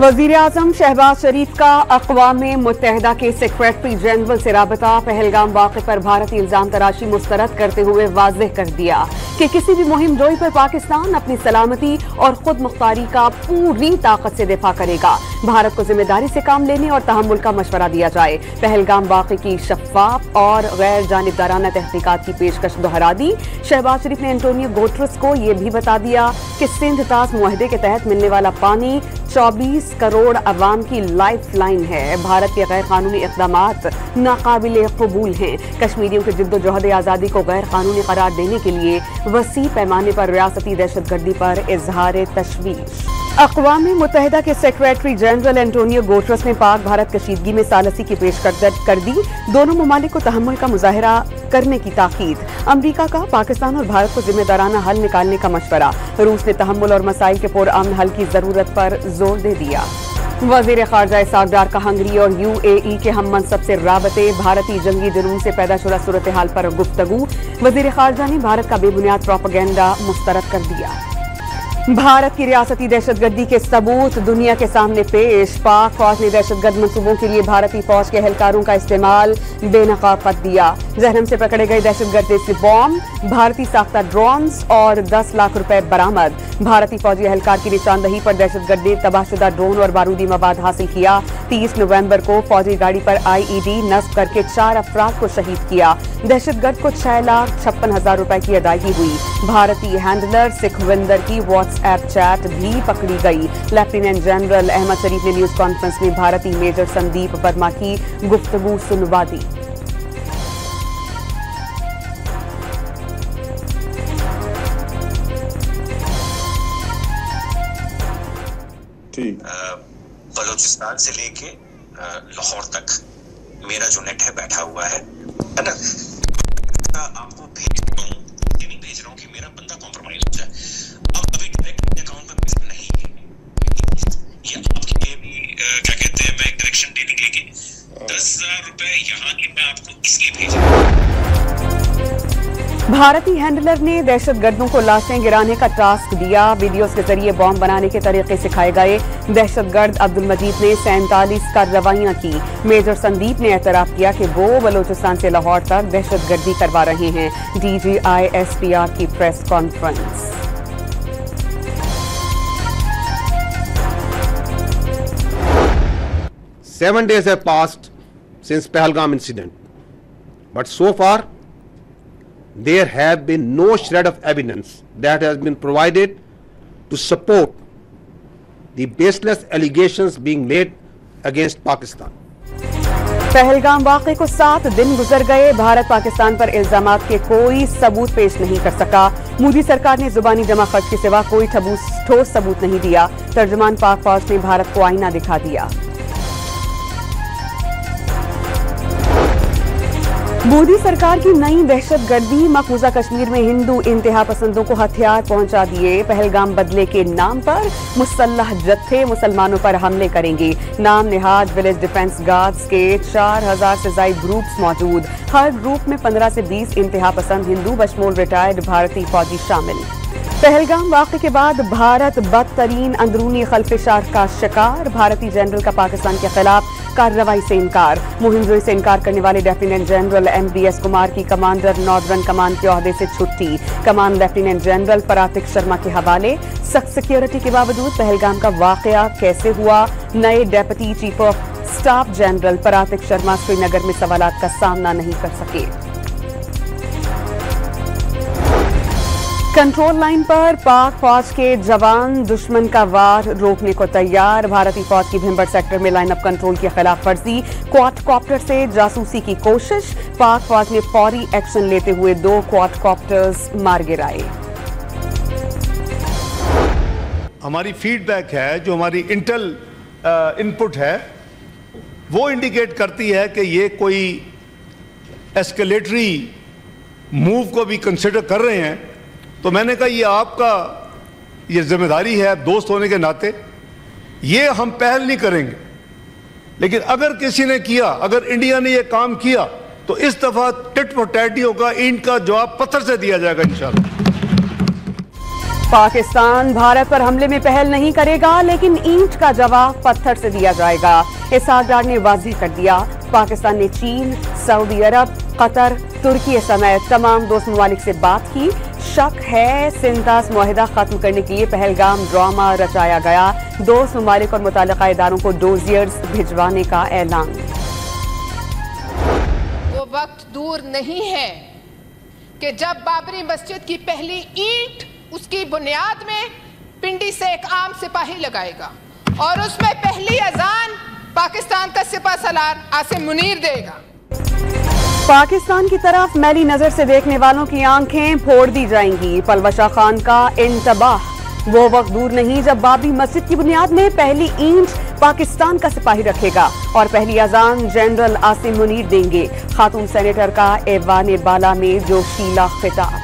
वजीर आजम शहबाज शरीफ का अक़वाम मुत्तहिदा के सेक्रेटरी जनरल से राबता। पहलगाम वाक़े पर भारतीय इल्जाम तराशी मुस्तरद करते हुए वाज़ेह कर दिया कि किसी भी मुहिम जोई पर पाकिस्तान अपनी सलामती और खुद मुख्तारी का पूरी ताकत से दिफा करेगा। भारत को जिम्मेदारी से काम लेने और तहम्मुल का मशवरा दिया जाए। पहलगाम वाक़े की शफ़ाफ़ और गैर जानिबदाराना तहक़ीक़ात की पेशकश दोहरा दी। शहबाज शरीफ ने एंटोनियो गुटेरेस को यह भी बता दिया कि सिंध तास मुआहदे के तहत मिलने वाला पानी 24 करोड़ अवाम की लाइफ लाइन है। भारत के गैर कानूनी इक़दामात नाकाबिले कबूल हैं। कश्मीरियों की जिद्दोजहद आज़ादी को गैर कानूनी करार देने के लिए वसी पैमाने पर रियासती दहशतगर्दी पर इजहार तशवीश। अक़वाम मुत्तहिदा के सेक्रेटरी जनरल एंटोनियो गुटेरेस ने पाक भारत कशीदगी में सालसी की पेशकश कर दी। दोनों ममालिक को तहम्मुल का मुजाहिरा करने की ताकीद। अमरीका का पाकिस्तान और भारत को जिम्मेदाराना हल निकालने का मशवरा। रूस ने तहम्मुल और मसाइल के पुरअमन हल की जरूरत पर जोर दे दिया। वज़ीर ख़ारजा इसहाक़ डार का हंगरी और UAE के हम मनसब से राबते। भारतीय जंगी जुनून से पैदा शुदा सूरत हाल पर गुफ्तगू। वज़ीर ख़ारजा ने भारत का बेबुनियाद प्रोपेगेंडा मुस्तरद कर दिया। भारत की रियासती दहशतगर्दी के सबूत दुनिया के सामने पेश। पाक फौज ने दहशतगर्द मंसूबों के लिए भारतीय फौज के एहलकारों का इस्तेमाल बेनकाब कर दिया। जहरम से पकड़े गए दहशतगर्द देसी बॉम्ब, भारतीय साख्ता ड्रोन्स और 10 लाख रुपए बरामद। भारतीय फौजी एहलकार की निशानदही पर दहशतगर्द ने तबाहशुदा ड्रोन और बारूदी मवाद हासिल किया। 30 नवंबर को फौजी गाड़ी पर IED नस्ब करके 4 अफराद को शहीद किया। दहशतगर्द को 6,56,000 रुपए की अदायगी हुई। भारतीय हैंडलर सिखविंदर की व्हाट्सएप चैट भी पकड़ी गई। लेफ्टिनेंट जनरल अहमद शरीफ ने न्यूज कॉन्फ्रेंस में भारतीय मेजर संदीप वर्मा की गुफ्तगू सुनवा दी। बलोचिस्तान से लेके लाहौर तक मेरा जो नेट है बैठा हुआ है ना, आपको भेज रहा हूँ, नहीं भेज रहा हूँ कि मेरा बंदा कॉम्प्रोमाइज हो जाए। अब अभी डायरेक्ट अकाउंट में पैसा नहीं है, ये आपके लिए भी क्या कहते हैं, मैं डायरेक्शन देने के लिए 10,000 रुपए यहाँ के मैं आपको इसलिए भेज रहा हूँ। भारतीय हैंडलर ने दहशतगर्दों को लाशें गिराने का टास्क दिया। वीडियोस के जरिए बॉम्ब बनाने के तरीके सिखाए गए। दहशतगर्द अब्दुल मजीद ने 47 कार्रवाइयां की। मेजर संदीप ने एतराफ किया कि वो बलोचिस्तान से लाहौर तक दहशतगर्दी करवा रहे हैं। DGI-SPR की press conference. Seven days have passed since Pahalgam incident, but so far there have been no shred of evidence that has been provided to support the baseless allegations being made against Pakistan. Pahalgam वाक़े को 7 दिन गुजर गए। भारत पाकिस्तान पर इल्जामात के कोई सबूत पेश नहीं कर सका। मोदी सरकार ने जुबानी जमा खर्च के सिवा कोई ठोस सबूत नहीं दिया। तर्जुमान पाक फौज ने भारत को आईना दिखा दिया। मोदी सरकार की नई दहशतगर्दी। मकबूजा कश्मीर में हिंदू इंतहा पसंदों को हथियार पहुंचा दिए। पहलगाम बदले के नाम पर मुसल्लह जत्थे मुसलमानों पर हमले करेंगे। नाम निहाद विलेज डिफेंस गार्ड्स के 4,000 से ज्यादा ग्रुप्स मौजूद। हर ग्रुप में 15 से 20 इंतहा पसंद हिंदू बशमूल रिटायर्ड भारतीय फौजी शामिल। पहलगाम वाक़े के बाद भारत बदतरीन अंदरूनी खल्फिशार का शिकार। भारतीय जनरल का पाकिस्तान के खिलाफ कार्रवाई से इनकार। मुहिमजोई से इनकार करने वाले लेफ्टिनेंट जनरल MDS कुमार की कमांडर नॉर्दर्न कमान के ओहदे से छुट्टी। कमान लेफ्टिनेंट जनरल परातिक शर्मा के हवाले। सख्त सिक्योरिटी के बावजूद पहलगाम का वाक़या कैसे हुआ? नए deputy chief of staff general Pratik Sharma Srinagar में सवालात का सामना नहीं कर सके। कंट्रोल लाइन पर पाक फौज के जवान दुश्मन का वार रोकने को तैयार। भारतीय फौज की भिंबर सेक्टर में लाइन अप कंट्रोल की खिलाफ वर्जी। क्वाडकॉप्टर से जासूसी की कोशिश। पाक फौज ने फौरी एक्शन लेते हुए 2 क्वाडकॉप्टर्स मार गिराए। हमारी फीडबैक है, जो हमारी इंटेल इनपुट है, वो इंडिकेट करती है कि ये कोई एस्केलेटरी मूव को भी कंसिडर कर रहे हैं। तो मैंने कहा ये आपका ये जिम्मेदारी है दोस्त होने के नाते, ये हम पहल नहीं करेंगे, लेकिन अगर किसी ने किया, अगर इंडिया ने ये काम किया तो इस दफा टिट फॉर टैट होगा। इनका जवाब पत्थर से दिया जाएगा इंशाल्लाह। पाकिस्तान भारत पर हमले में पहल नहीं करेगा, लेकिन ईंट का जवाब पत्थर से दिया जाएगा। इसहाक डार ने वाज़ेह कर दिया, पाकिस्तान ने चीन, सऊदी अरब, कतर, तुर्की समेत तमाम दोस्त ममालिक से बात की। शक है सिंतास मुआहिदा खत्म करने के लिए पहलगाम ड्रामा रचाया गया। दोस्त ममालिक और मुताल्लिका इदारों को डोजियर्स भिजवाने का ऐलान। वो वक्त दूर नहीं है कि जब बाबरी मस्जिद की पहली ईंट उसकी बुनियाद में पिंडी से एक आम सिपाही लगाएगा और उसमें पहली अजान पाकिस्तान का सिपाहसालार आसिम मुनीर देगा। पाकिस्तान की तरफ मैली नजर से देखने वालों की आंखें फोड़ दी जाएंगी। पलवशा खान का इंतबाह। वो वक्त दूर नहीं जब बाबरी मस्जिद की बुनियाद में पहली ईंट पाकिस्तान का सिपाही रखेगा और पहली अजान जनरल आसिम मुनीर देंगे। खातून सेनेटर का ऐवान बाला में जोशीला खिताब।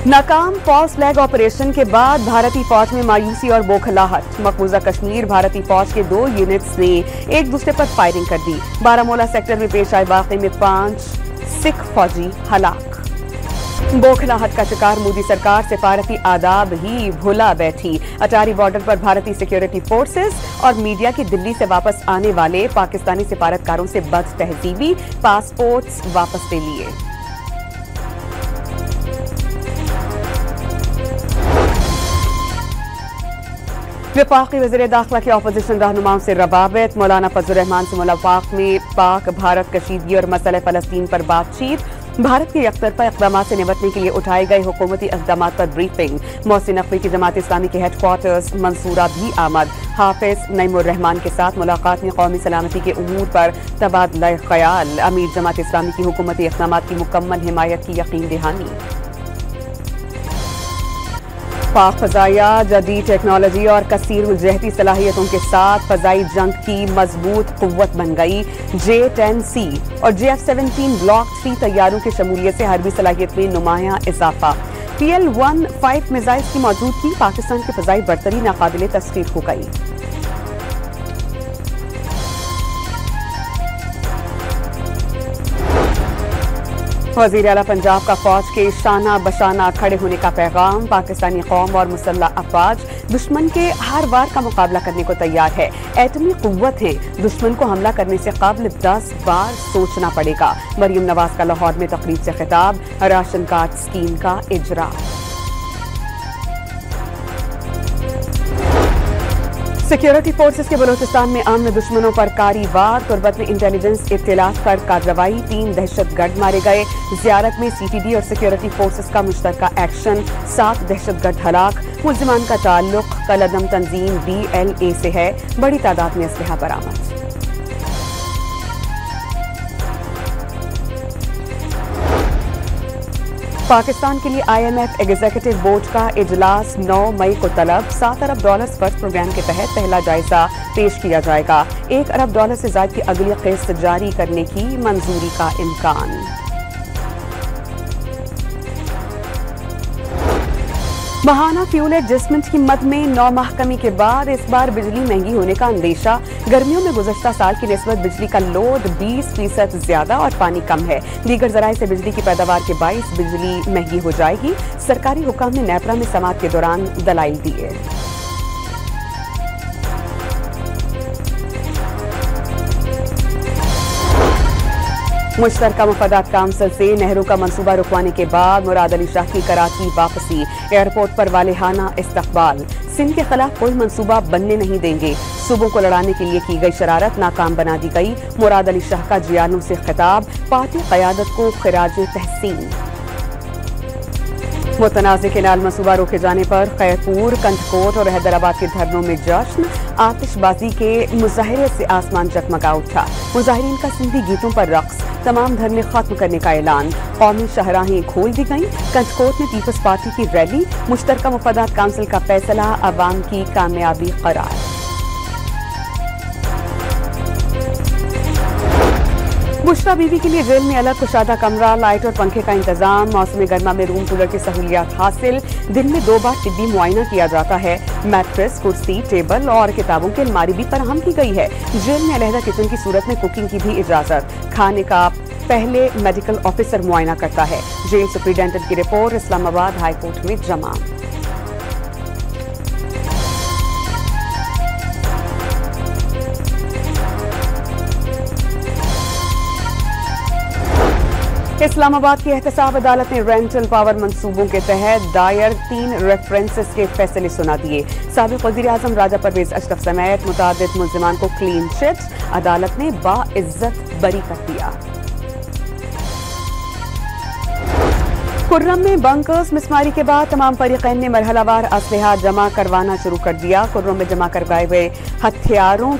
नाकाम फॉल्स फ्लैग ऑपरेशन के बाद भारतीय फौज में मायूसी और बौखलाहट। मकबूजा कश्मीर भारतीय फौज के 2 यूनिट्स ने एक दूसरे पर फायरिंग कर दी। बारामूला सेक्टर में पेश आए वाक़े में 5 सिख फौजी हलाक। बौखलाहट का शिकार मोदी सरकार सिफारती आदाब ही भुला बैठी। अटारी बॉर्डर पर भारतीय सिक्योरिटी फोर्सेस और मीडिया के दिल्ली से वापस आने वाले पाकिस्तानी सिफारतकारों से बद तहजीबी, पासपोर्ट्स वापस ले लिए। वफाकी वज़ीर दाखिला के अपोजिशन रहनुमाओं से रवाबित। मौलाना फजल रहमान से मुलाकात में पाक भारत कशीदगी और मसले फ़लस्तीन पर बातचीत। भारत के यकतरफा इक़दामात से निपटने के लिए उठाए गए हुकूमती इक़दामात पर ब्रीफिंग। मोहसिन नकवी की जमात इस्लामी के हेडक्वार्टर्स मंसूरा भी आमद। हाफिज नईमुर रहमान के साथ मुलाकात में कौमी सलामती के उमूर पर तबादला ख्याल। अमीर जमात इस्लामी की हुकूमती इक़दामात की मुकम्मल हिमायत की यकीन दहानी। पाक फ़ज़ाइया जदीद टेक्नोलॉजी और कसीर उलजहती सलाहियतों के साथ फ़ज़ाई जंग की मजबूत क़ुव्वत बन गई। J-10C और JF-17 ब्लॉक 3 तैयारों की शमूलियत से हरबी सलाहियत में नुमायां इजाफा। PL-15 मिसाइल की मौजूदगी पाकिस्तान की फ़ज़ाई बरतरी नाकाबिले तस्खीर हो गई। वज़ीर आला पंजाब का फौज के शाना बशाना खड़े होने का पैगाम। पाकिस्तानी कौम और मुसल्लह अफवाज दुश्मन के हर वार का मुकाबला करने को तैयार है। एटमी कुव्वत है, दुश्मन को हमला करने से कबल 10 बार सोचना पड़ेगा। मरियम नवाज का लाहौर में तकरीब से खिताब। राशन कार्ड स्कीम का इजरा। सिक्योरिटी फोर्सेस के बलोचिस्तान में आमने दुश्मनों पर कारी वार। तुर्बत में इंटेलिजेंस इत्तलात पर कार्रवाई। 3 दहशतगर्द मारे गए। ज़ियारत में CTD और सिक्योरिटी फोर्सेस का मुश्तरका एक्शन। 7 दहशतगर्द हलाक। मुल्जिमान का ताल्लुक कलअदम तंजीम BLA से है। बड़ी तादाद में असलहा बरामद। पाकिस्तान के लिए IMF एग्जीक्यूटिव बोर्ड का इजलास 9 मई को तलब। $7 अरब फर्स्ट प्रोग्राम के तहत पहला जायजा पेश किया जाएगा। $1 अरब से ज़ायद की अगली किस्त जारी करने की मंजूरी का इम्कान। महाना फ्यूल एडजस्टमेंट की मद में 9 माह कमी के बाद इस बार बिजली महंगी होने का अंदेशा। गर्मियों में गुज़श्ता साल की निस्बत बिजली का लोड 20% ज्यादा और पानी कम है। दीगर ज़राए से बिजली की पैदावार के बाइस बिजली महंगी हो जाएगी। सरकारी हुकाम ने नेपरा में समात के दौरान दलाइल दिए। मुश्तरका मुफादात काउंसिल से नेहरू का मंसूबा रुकवाने के बाद मुराद अली शाह की कराची वापसी। एयरपोर्ट पर वालेहाना इस्तकबाल। सिंध के खिलाफ कोई मंसूबा बनने नहीं देंगे। सूबों को लड़ाने के लिए की गई शरारत नाकाम बना दी गई। मुराद अली शाह का जियालों से खिताब। पार्टी क़यादत को खिराज तहसीन। मुतनाज़े केनाल मंसूबा रोके जाने पर खैरपुर, कंठकोट और हैदराबाद के धरनों में जश्न। आतिशबाजी के मुजाहिरे से आसमान जगमगा उठा। मुजाहिरीन का सिंधी गीतों पर रक्स। तमाम धरने खत्म करने का ऐलान। कौमी शाहराहें खोल दी गईं। कंठकोट में पीपल्स पार्टी की रैली। मुश्तरका मुफादात काउंसिल का फैसला अवाम की कामयाबी करार। बुशरा बीवी के लिए जेल में अलग कुशादा कमरा, लाइट और पंखे का इंतजाम। मौसम गर्मा में रूम कूलर की सहूलियात हासिल। दिन में 2 बार तिब्बी मुआयना किया जाता है। मैट्रेस, कुर्सी, टेबल और किताबों की अलमारी भी फराहम की गई है। जेल में अलहदा किचन की सूरत में कुकिंग की भी इजाजत। खाने का पहले मेडिकल ऑफिसर मुआयना करता है। जेल सुप्रिंटेंडेंट की रिपोर्ट इस्लामाबाद हाई कोर्ट में जमा। इस्लामाबाद की एहतसाब अदालत ने रेंटल पावर मंसूबों के तहत दायर 3 रेफरेंसेस के फैसले सुना दिए। साबिक वज़ीर-ए-आज़म राजा परवेज अशरफ समेत मुतादिद मुल्ज़िमान को क्लीन चिट अदालत ने बाइज्जत बरी कर दिया। कुर्रम में बंकर्स मिसमारी के बाद तमाम फरीक़ैन ने मरहलावार असलहा जमा करवाना शुरू कर दिया। कुर्रम में जमा करवाए गए हथियारों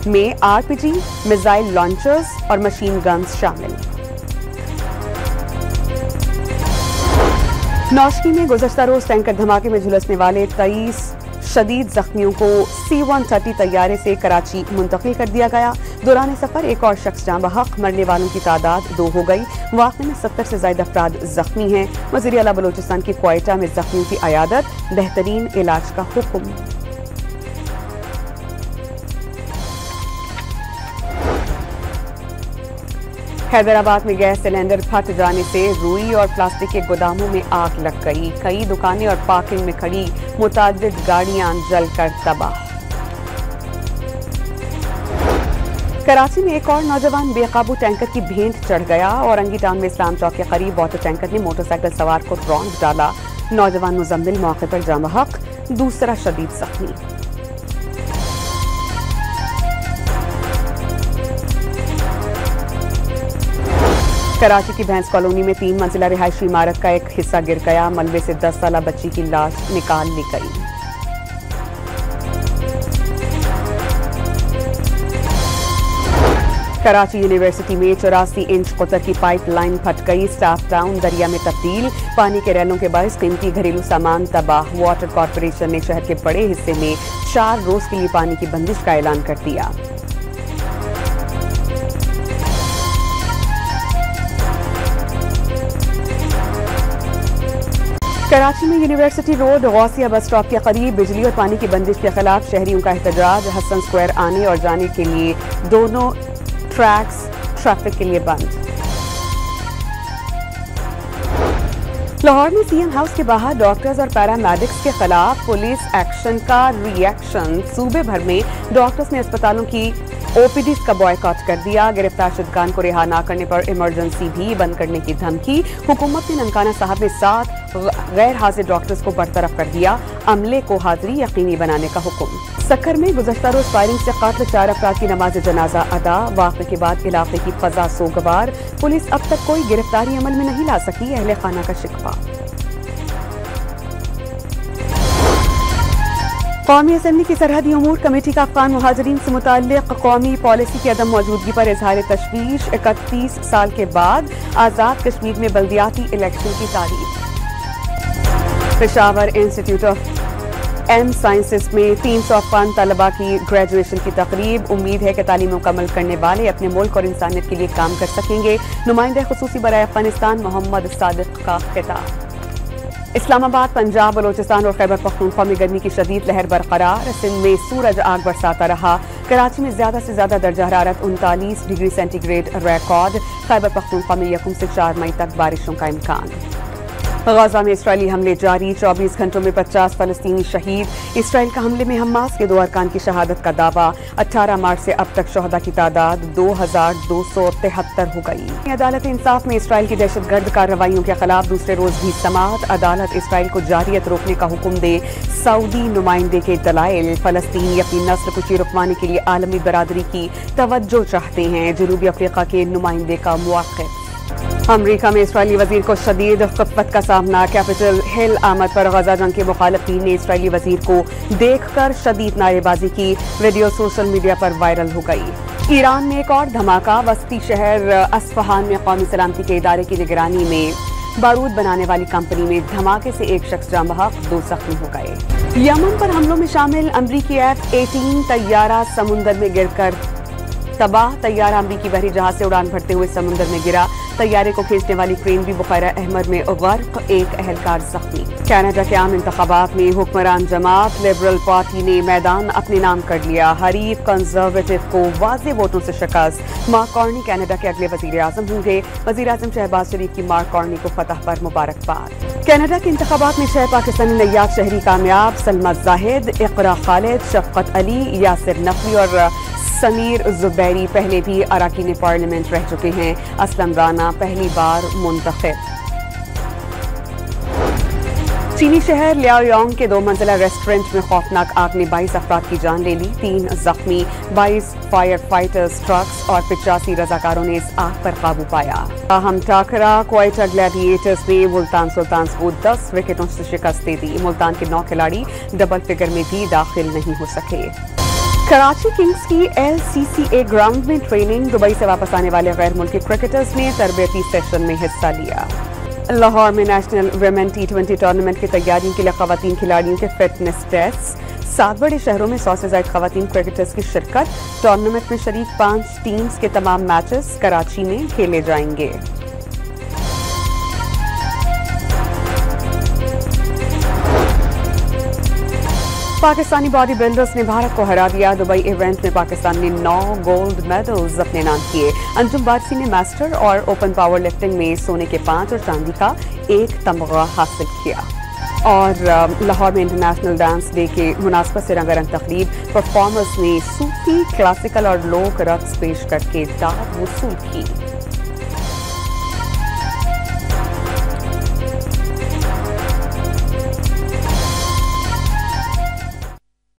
में RPG, मिसाइल लॉन्चर्स और मशीन गन्स शामिल। नौशकी में गुज़श्ता रोज टैंकर धमाके में झुलसने वाले 23 शदीद जख्मियों को C-130 तैयारे से कराची मुंतकिल कर दिया गया। दौरान सफर एक और शख्स जाँ बहक, मरने वालों की तादाद 2 हो गई। वाक़े में 70 से ज़ायद अफराद जख्मी हैं। वज़ीर आला बलोचिस्तान की क्वेटा में जख्मियों की अयादत, बेहतरीन इलाज का हुक्म। हैदराबाद में गैस सिलेंडर फट जाने से रुई और प्लास्टिक के गोदामों में आग लग गई। कई दुकानें और पार्किंग में खड़ी मुतादिद गाड़ियां जलकर तबाह। कराची में एक और नौजवान बेकाबू टैंकर की भेंट चढ़ गया। औरंगी टाउन में इस्लाम चौक के करीब वाटर टैंकर ने मोटरसाइकिल सवार को रौंद डाला। नौजवान मुजम्मिल मौके पर जाँ बहक, दूसरा शदीद जख्मी। कराची की भैंस कॉलोनी में 3 मंजिला रिहायशी इमारत का एक हिस्सा गिर गया। मलबे से 10 साला बच्ची की लाश निकाल ली गई। कराची यूनिवर्सिटी में 84 इंच कुतर की पाइपलाइन फट गई। स्टाफ टाउन दरिया में तब्दील। पानी के रैलों के बायस कीमती घरेलू सामान तबाह। वाटर कॉर्पोरेशन ने शहर के बड़े हिस्से में 4 रोज के लिए पानी की बंदिश का ऐलान कर दिया। कराची में university road Gausiya bus stop के करीब बिजली और पानी की बंदिश के खिलाफ शहरियों का एहतजाज। हसन स्क्वायर आने और जाने के लिए दोनों ट्रैक्स ट्रैफिक के लिए बंद। लाहौर में सीएम हाउस के बाहर डॉक्टर्स और पैरामेडिक्स के खिलाफ पुलिस एक्शन का रिएक्शन। सूबे भर में डॉक्टर्स ने अस्पतालों की OPDs का बॉयकॉट कर दिया। गिरफ्तार शुदगान को रिहा न करने पर इमरजेंसी भी बंद करने की धमकी। हुकूमत ने ननकाना साहब में 7 गैर हाजिर डॉक्टर्स को बरतरफ कर दिया। अमले को हाजिरी यकीनी बनाने का हुक्म। सक्कर में गुज़श्ता रोज फायरिंग से कातिल 4 अफराद की नमाज जनाजा अदा। वाक़े के बाद इलाके की फजा सोगवार। पुलिस अब तक कोई गिरफ्तारी अमल में नहीं ला सकी, अहले खाना का शिकवा। कौमी असम्बली की सरहदी उमूर कमेटी का अफगान मुहाजिरीन से मुताल्लिक़ कौमी पॉलिसी की अदम मौजूदगी पर इजहार तशवीश। 31 साल के बाद आज़ाद कश्मीर में बल्दियाती इलेक्शन की तारीख। Peshawar institute of M sciences में 300 अफगान तलबा की ग्रेजुएशन की तकरीब। उम्मीद है कि तालीम मुकम्मल करने वाले अपने मुल्क और इंसानियत के लिए काम कर सकेंगे। नुमाइंदे खुसूसी बराए अफगानिस्तान मोहम्मद सादिक का खिताब। इस्लामाबाद, पंजाब, बलोचिस्तान और खैबर पख्तूनख्वा में गर्मी की शदीद लहर बरकरार। सिंध में सूरज आग बरसाता रहा। कराची में ज्यादा से ज्यादा दर्जा हरारत 39 degree centigrade record. Khyber Pakhtunkhwa में 1 से 4 मई तक बारिशों का इम्कान। गाजा में इसराइली हमले जारी। 24 घंटों में 50 फलस्तीनी शहीद। इसराइल का हमले में हमास के 2 अरकान की शहादत का दावा। 18 मार्च से अब तक शहदा की तादाद 2273 हो गई। अदालत इंसाफ में इसराइल की दहशतगर्द कार्रवाइयों के खिलाफ दूसरे रोज भी समाअत। अदालत इसराइल को जारियत रोकने का हुक्म दे। सऊदी नुमाइंदे के दलाइल। फलस्तीनी अपनी नस्ल कुशी रुकवाने के लिए आलमी बरादरी की तवज्जो चाहते हैं। जनूबी अफ्रीका के नुमाइंदे का मुआक़िब। अमरीका में इसराइली वजीर को शदीद ख़िफ़्फ़त का सामना। कैपिटल हिल आमद पर गजा जंग के मुखालिफिन ने इसराइली वजीर को देखकर शदीद नारेबाजी की। वीडियो सोशल मीडिया पर वायरल हो गई। ईरान में एक और धमाका। वस्ती शहर अस्फ़हान में कौमी सलामती के इदारे की निगरानी में बारूद बनाने वाली कंपनी में धमाके से एक शख्स जाँ बहक, 2 जख्मी हो गए। यमन पर हमलों में शामिल अमरीकी F-18 तैयारा समुंदर में गिरकर तबाह, तैयारा अमरीकी बहरी जहाज से उड़ान भरते हुए समुद्र में गिरा। तैयारे को खींचने वाली क्रेन भी बुखारा अहमद में गर्क, एक अहलकार जख्मी। कनाडा के आम इंतखाबात में हुक्मरान जमात लिबरल पार्टी ने मैदान अपने नाम कर लिया। हरीफ कंजर्वेटिव को वाज़ेह वोटों से शिकस्त। मार्क कार्नी कनाडा के अगले वजीर आजम होंगे। वजीर आजम शहबाज शरीफ की मार्क कार्नी को फतह पर मुबारकबाद। कनाडा के इंतखाबात में 6 पाकिस्तानी नैयाब शहरी कामयाब। सलमा जाहिद, इकरा खालिद, शफकत अली, यासिर नकवी और समीर जुबैरी पहले भी अरकान पार्लियामेंट रह चुके हैं। असलम राना पहली बार मुंतखब। चीनी शहर लियाओयांग के 2 मंजिला रेस्टोरेंट में खौफनाक आग ने 22 अफराद की जान ले ली। 3 जख्मी, 22 फायर फाइटर्स, ट्रक्स और 85 रजाकारों ने इस आग पर काबू पाया। अहम टाकरा क्वेटा ग्लैडिएटर्स ने मुल्तान सुल्तान्स को 10 विकेटों से शिकस्त दे दी। मुल्तान के 9 खिलाड़ी डबल फिगर में भी दाखिल नहीं हो सके। कराची किंग्स की LCCA ग्राउंड में ट्रेनिंग। दुबई से वापस आने वाले गैर मुल्की क्रिकेटर्स ने तरबियती सेशन में हिस्सा लिया। लाहौर में नेशनल वुमेन T20 टूर्नामेंट की तैयारियों के लिए खवातीन खिलाड़ियों के फिटनेस टेस्ट। 7 बड़े शहरों में 100 से ज्यादा खवातीन क्रिकेटर्स की शिरकत। टूर्नामेंट में शरीक 5 टीम्स के तमाम मैचेस कराची में खेले जाएंगे। पाकिस्तानी बॉडी बिल्डर्स ने भारत को हरा दिया। दुबई इवेंट में पाकिस्तान ने 9 गोल्ड मेडल्स अपने नाम किए। अंजुम बारसी ने मास्टर और ओपन पावर लिफ्टिंग में सोने के 5 और चांदी का 1 तमगा हासिल किया। और लाहौर में इंटरनेशनल डांस डे के मुनासबत से रंगारंग तकरीब। परफॉर्मर्स ने सूफी, क्लासिकल और लोक रक्स पेश करके दाद वसूल की।